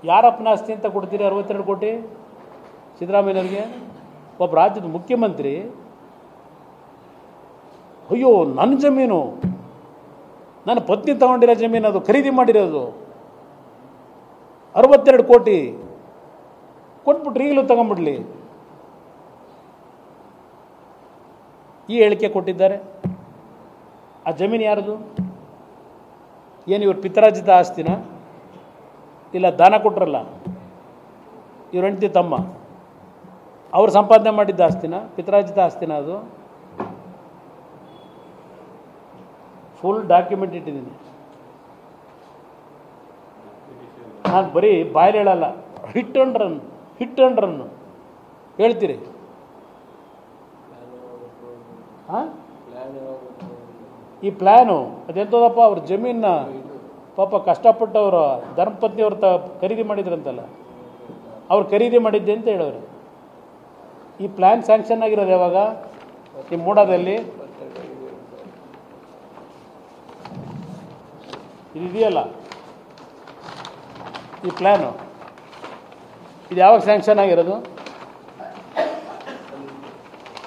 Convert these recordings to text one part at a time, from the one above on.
ಯಾರಪ್ಪನ ಆಸ್ತಿ ಅಂತ ಕೊಡ್ತೀರಿ 62 ಕೋಟಿ ಸಿದ್ದರಾಮಯ್ಯನವ್ರಿಗೆ? ಒಬ್ಬ ರಾಜ್ಯದ ಮುಖ್ಯಮಂತ್ರಿ ಅಯ್ಯೋ ನನ್ನ ಜಮೀನು, ನನ್ನ ಪತ್ನಿ ತಗೊಂಡಿರೋ ಜಮೀನು, ಅದು ಖರೀದಿ ಮಾಡಿರೋದು 62 ಕೋಟಿ ಕೊಟ್ಬಿಟ್ರಿ, ಈಗಲೂ ತಗೊಂಡ್ಬಿಡ್ಲಿ, ಈ ಹೇಳಿಕೆ ಕೊಟ್ಟಿದ್ದಾರೆ. ಆ ಜಮೀನು ಯಾರದು? ಏನು ಇವ್ರ ಪಿತರಾಜಿತ ಆಸ್ತಿನ? ಇಲ್ಲ ದಾನ ಕೊಟ್ರಲ್ಲ ಇವ್ರ ಹೆಂಡತಿ ತಮ್ಮ, ಅವ್ರು ಸಂಪಾದನೆ ಮಾಡಿದ್ದ ಆಸ್ತಿನ, ಪಿತರಾಜಿತ ಆಸ್ತಿನ? ಅದು ಫುಲ್ ಡಾಕ್ಯುಮೆಂಟ್ ಇಟ್ಟಿದ್ದೀನಿ ನಾನು, ಬರೀ ಬಾಯಲ್ಲಿ ಹೇಳಲ್ಲ, ಹಿಟ್ ಅಂಡ್ ರನ್ ಹೇಳ್ತೀರಿ. ಹಾಂ, ಈ ಪ್ಲ್ಯಾನು ಅದೆಂಥದಪ್ಪ? ಅವ್ರ ಜಮೀನ ಪಾಪ ಕಷ್ಟಪಟ್ಟವರು ಧರ್ಮಪತ್ನಿಯವ್ರು ಖರೀದಿ ಮಾಡಿದ್ರಂತಲ್ಲ, ಅವ್ರು ಖರೀದಿ ಮಾಡಿದ್ದೆ ಅಂತ ಹೇಳೋರು. ಈ ಪ್ಲ್ಯಾನ್ ಸ್ಯಾಂಕ್ಷನ್ ಆಗಿರೋದು ಯಾವಾಗ? ಈ ಮೂಡಾದಲ್ಲಿ ಇದೆಯಲ್ಲ ಈ ಪ್ಲ್ಯಾನು, ಇದು ಯಾವಾಗ ಸ್ಯಾಂಕ್ಷನ್ ಆಗಿರೋದು?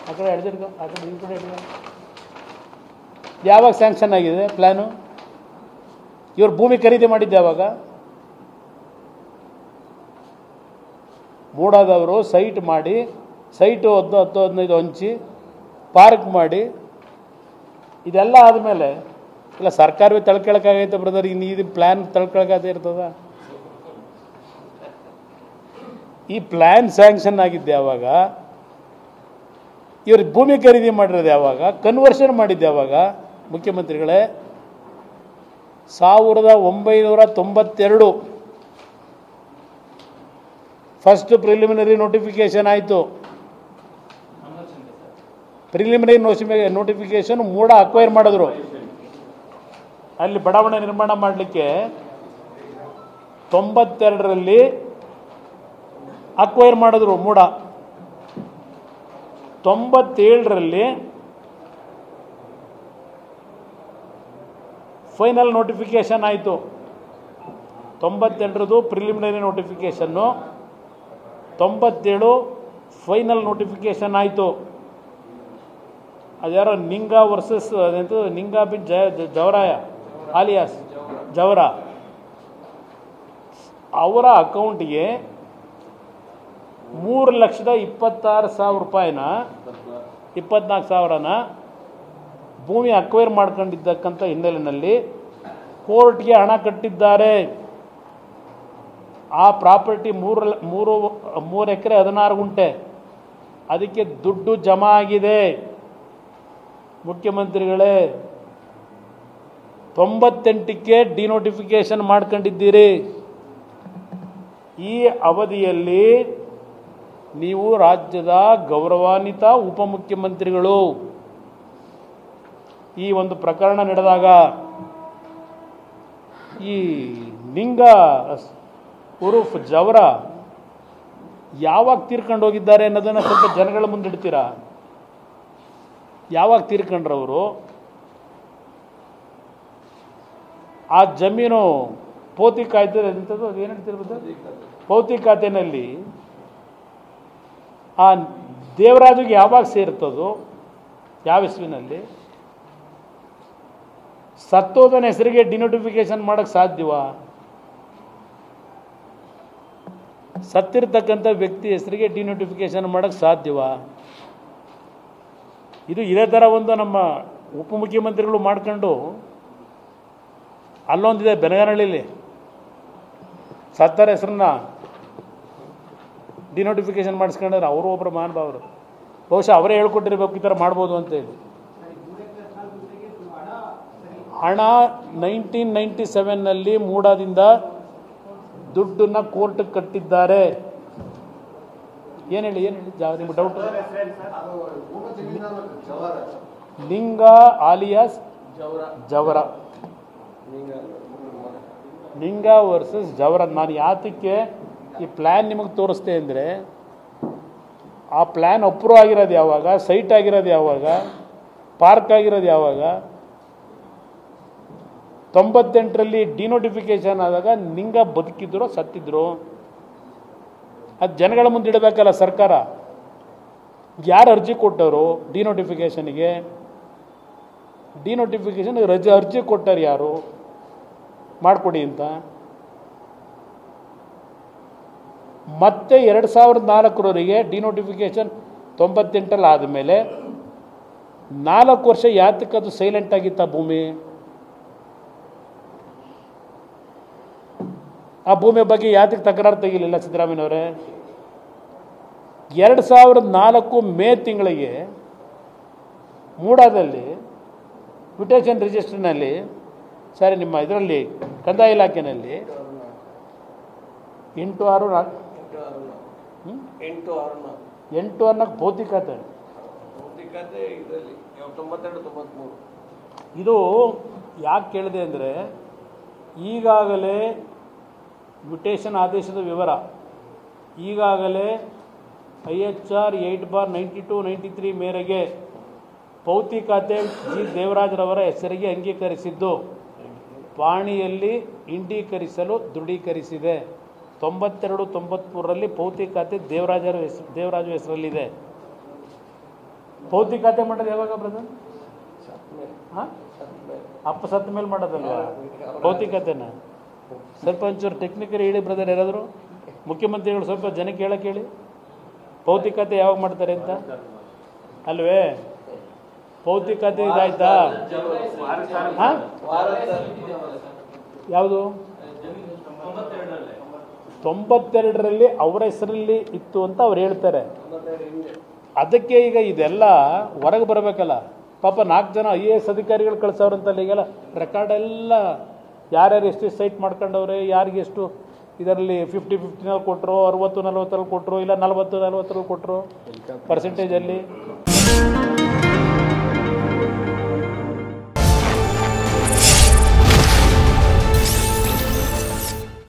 ಆ ಕಡೆ ಹಿಡ್ದಿರ್ಕೊ, ಆ ಕಡೆ ಈ ಕಡೆ ಹಿಡ್ಕೊ. ಯಾವಾಗ ಸ್ಯಾಂಕ್ಷನ್ ಆಗಿದೆ ಪ್ಲ್ಯಾನು? ಇವ್ರು ಭೂಮಿ ಖರೀದಿ ಮಾಡಿದ್ದೆ ಯಾವಾಗ? ಮೂಡಾದವರು ಸೈಟ್ ಮಾಡಿ, ಸೈಟು 10-15 ಹಂಚಿ ಪಾರ್ಕ್ ಮಾಡಿ, ಇದೆಲ್ಲ ಆದಮೇಲೆ ಇಲ್ಲ ಸರ್ಕಾರವೇ ತಳ್ಕೊಳಕ್ಕಾಗೈತೆ ಬ್ರದರ್, ಇನ್ನು ಇದು ಪ್ಲ್ಯಾನ್ ತಳ್ಕೊಳಕ್ಕಾಗದೇ ಇರ್ತದ? ಈ ಪ್ಲ್ಯಾನ್ ಸ್ಯಾಂಕ್ಷನ್ ಆಗಿದ್ದೆ ಯಾವಾಗ? ಇವ್ರು ಭೂಮಿ ಖರೀದಿ ಮಾಡಿರೋದು ಯಾವಾಗ? ಕನ್ವರ್ಷನ್ ಮಾಡಿದ್ದೆ ಯಾವಾಗ? ಮುಖ್ಯಮಂತ್ರಿಗಳೇ 1992 ಫಸ್ಟ್ ಪ್ರಿಲಿಮಿನರಿ ನೋಟಿಫಿಕೇಶನ್ ಆಯಿತು. ಪ್ರಿಲಿಮಿನರಿ ನೋಟಿಫಿಕೇಶನ್ ಮೂಡ ಅಕ್ವೈರ್ ಮಾಡಿದ್ರು. ಅಲ್ಲಿ ಬಡಾವಣೆ ನಿರ್ಮಾಣ ಮಾಡಲಿಕ್ಕೆ 92ರಲ್ಲಿ ಅಕ್ವೈರ್ ಮಾಡಿದ್ರು ಮೂಡ. 97ರಲ್ಲಿ ಫೈನಲ್ ನೋಟಿಫಿಕೇಶನ್ ಆಯಿತು. 92ರದು ಪ್ರಿಲಿಮಿನರಿ ನೋಟಿಫಿಕೇಶನ್ನು, 97 ಫೈನಲ್ ನೋಟಿಫಿಕೇಶನ್ ಆಯಿತು. ಅದ್ಯಾರೋ ನಿಂಗಾ ವರ್ಸಸ್ ಅದಂತೂ ನಿಂಗಾ ಬಿನ್ ಜವರಾಯ ಆಲಿಯಾಸ್ ಜವರ, ಅವರ ಅಕೌಂಟ್ಗೆ 3,26,000 ರೂಪಾಯಿನ 24,000ನ ಭೂಮಿ ಅಕ್ವೈರ್ ಮಾಡ್ಕೊಂಡಿದ್ದಕ್ಕಂಥ ಹಿನ್ನೆಲೆಯಲ್ಲಿ ಕೋರ್ಟ್ಗೆ ಹಣ ಕಟ್ಟಿದ್ದಾರೆ. ಆ ಪ್ರಾಪರ್ಟಿ 3 ಎಕರೆ 16 ಗುಂಟೆ, ಅದಕ್ಕೆ ದುಡ್ಡು ಜಮಾ ಆಗಿದೆ. ಮುಖ್ಯಮಂತ್ರಿಗಳೇ 98ಕ್ಕೆ ಡಿನೋಟಿಫಿಕೇಶನ್ ಮಾಡ್ಕೊಂಡಿದ್ದೀರಿ. ಈ ಅವಧಿಯಲ್ಲಿ ನೀವು ರಾಜ್ಯದ ಗೌರವಾನ್ವಿತ ಉಪಮುಖ್ಯಮಂತ್ರಿಗಳು. ಈ ಒಂದು ಪ್ರಕರಣ ನಡೆದಾಗ ಈ ನಿಂಗ ಉರುಫ್ ಜವರ ಯಾವಾಗ ತೀರ್ಕೊಂಡು ಹೋಗಿದ್ದಾರೆ ಅನ್ನೋದನ್ನು ಸ್ವಲ್ಪ ಜನಗಳ ಮುಂದಿಡ್ತೀರಾ? ಯಾವಾಗ ತೀರ್ಕೊಂಡ್ರವರು? ಆ ಜಮೀನು ಪೌತಿ ಕಾಯ್ದೆ ಎಂಥದ್ದು, ಅದು ಏನು ಹೇಳ್ತಿರ್ಬೋದು, ಪೌತಿ ಖಾತೆಯಲ್ಲಿ ಆ ದೇವರಾಜಿಗೆ ಯಾವಾಗ ಸೇರ್ತದೋ, ಯಾವ ಇಸ್ವಿನಲ್ಲಿ? ಸತ್ತೋದನ ಹೆಸರಿಗೆ ಡಿನೋಟಿಫಿಕೇಶನ್ ಮಾಡೋಕ್ಕೆ ಸಾಧ್ಯವಾ? ಸತ್ತಿರ್ತಕ್ಕಂಥ ವ್ಯಕ್ತಿ ಹೆಸರಿಗೆ ಡಿನೋಟಿಫಿಕೇಶನ್ ಮಾಡೋಕ್ಕೆ ಸಾಧ್ಯವಾ? ಇದು ಇದೇ ಥರ ಒಂದು ನಮ್ಮ ಉಪಮುಖ್ಯಮಂತ್ರಿಗಳು ಮಾಡ್ಕೊಂಡು, ಅಲ್ಲೊಂದಿದೆ ಬೆನಗನಹಳ್ಳಿಲಿ, ಸತ್ತರ ಹೆಸರನ್ನ ಡಿನೋಟಿಫಿಕೇಶನ್ ಮಾಡಿಸ್ಕೊಂಡ್ರೆ ಅವರು ಒಬ್ಬರು ಮಹಾನುಭಾವರು, ಬಹುಶಃ ಅವರೇ ಹೇಳ್ಕೊಟ್ಟಿರ್ಬೇಕು ಈ ಥರ ಮಾಡ್ಬೋದು ಅಂತೇಳಿ. ಹಣ 1997ನಲ್ಲಿ ಮೂಡಾದಿಂದ ದುಡ್ಡನ್ನು ಕೋರ್ಟ್ಗೆ ಕಟ್ಟಿದ್ದಾರೆ. ಏನು ಹೇಳಿ ನಿಮ್ಗೆ ಡೌಟ್? ಲಿಂಗ ಆಲಿಯಾಸ್ ಜವರ, ಲಿಂಗ ವರ್ಸಸ್ ಜವರ. ನಾನು ಯಾತಕ್ಕೆ ಈ ಪ್ಲ್ಯಾನ್ ನಿಮಗೆ ತೋರಿಸ್ತೆ ಅಂದರೆ, ಆ ಪ್ಲ್ಯಾನ್ ಅಪ್ರೂವ್ ಆಗಿರೋದು ಯಾವಾಗ, ಸೈಟ್ ಆಗಿರೋದು ಯಾವಾಗ, ಪಾರ್ಕ್ ಆಗಿರೋದು ಯಾವಾಗ, 98ರಲ್ಲಿ ಡಿನೋಟಿಫಿಕೇಶನ್ ಆದಾಗ ನಿಂಗ ಬದುಕಿದ್ರು ಸತ್ತಿದ್ರು, ಅದು ಜನಗಳ ಮುಂದೆ ಇಡಬೇಕಲ್ಲ ಸರ್ಕಾರ. ಯಾರು ಅರ್ಜಿ ಕೊಟ್ಟವರು ಡಿನೋಟಿಫಿಕೇಷನ್ಗೆ? ಡಿನೋಟಿಫಿಕೇಶನ್ ಅರ್ಜಿ ಕೊಟ್ಟರು ಯಾರು? ಮಾಡಿಕೊಡಿ ಅಂತ. ಮತ್ತೆ 2004ರವರೆಗೆ ಡಿನೋಟಿಫಿಕೇಶನ್ 98ರಲ್ಲಿ ಆದಮೇಲೆ 4 ವರ್ಷ ಯಾತಕ್ಕದು ಸೈಲೆಂಟ್ ಆಗಿತ್ತ ಭೂಮಿ? ಆ ಭೂಮಿ ಬಗ್ಗೆ ಯಾತಕ್ಕೆ ತಕರಾರು ತೆಗಿಲಿಲ್ಲ ಸಿದ್ದರಾಮಯ್ಯನವರೇ? 2004 ಮೇ ತಿಂಗಳಿಗೆ ಮೂಡಾದಲ್ಲಿ ಮ್ಯೂಟೇಷನ್ ರಿಜಿಸ್ಟರ್ನಲ್ಲಿ, ಸಾರಿ ನಿಮ್ಮ ಇದರಲ್ಲಿ ಕಂದಾಯ ಇಲಾಖೆಯಲ್ಲಿ 8/6 ಭೌತಿಕತೆ ಇದು ಯಾಕೆ ಕೇಳಿದೆ ಅಂದರೆ, ಈಗಾಗಲೇ ಮ್ಯೂಟೇಷನ್ ಆದೇಶದ ವಿವರ ಈಗಾಗಲೇ IHR 8/92-93 ಮೇರೆಗೆ ಭೌತಿಕತೆ ಜಿ ದೇವರಾಜರವರ ಹೆಸರಿಗೆ ಅಂಗೀಕರಿಸಿದ್ದು ಪಾಣಿಯಲ್ಲಿ ಇಂಡೀಕರಿಸಲು ದೃಢೀಕರಿಸಿದೆ. 92-93ರಲ್ಲಿ ಭೌತಿಕತೆ ದೇವರಾಜ ಹೆಸರಲ್ಲಿದೆ. ಭೌತಿಕತೆ ಮಾಡೋದು ಯಾವಾಗ ಬ್ರದರ್? ಹಾಂ, ಅಪ್ಪ ಸತ್ತ ಮೇಲೆ ಮಾಡೋದಲ್ವಾ ಭೌತಿಕತೆನ? ಸ್ವಲ್ಪ ಒಂಚೂರು ಟೆಕ್ನಿಕಲ್ ಹೇಳಿ ಬ್ರದರ್, ಯಾರಾದರೂ ಮುಖ್ಯಮಂತ್ರಿಗಳು ಸ್ವಲ್ಪ ಜನಕ್ಕೆ ಹೇಳಕ್ಕೆ ಹೇಳಿ, ಭೌತಿಕತೆ ಯಾವಾಗ ಮಾಡ್ತಾರೆ ಅಂತ ಅಲ್ವೇ? ಭೌತಿಕತೆ ಇದಾಯ್ತಾ? ಹಾಂ, ಯಾವುದು 92ರಲ್ಲಿ ಅವರ ಹೆಸರಲ್ಲಿ ಇತ್ತು ಅಂತ ಅವ್ರು ಹೇಳ್ತಾರೆ. ಅದಕ್ಕೆ ಈಗ ಇದೆಲ್ಲ ಹೊರಗೆ ಬರಬೇಕಲ್ಲ. ಪಾಪ 4 ಜನ IAS ಅಧಿಕಾರಿಗಳು ಕಳ್ಸವ್ರಂತಲ್ಲ, ಈಗೆಲ್ಲ ರೆಕಾರ್ಡ್ ಎಲ್ಲ ಯಾರ್ಯಾರು ಎಷ್ಟು ಸೈಟ್ ಮಾಡ್ಕೊಂಡವ್ರೆ, ಯಾರಿಗೆಷ್ಟು ಇದರಲ್ಲಿ 50-50 ಕೊಟ್ಟರು, 60-40 ಕೊಟ್ಟರು, ಇಲ್ಲ 40-40 ಕೊಟ್ಟರು ಪರ್ಸೆಂಟೇಜಲ್ಲಿ.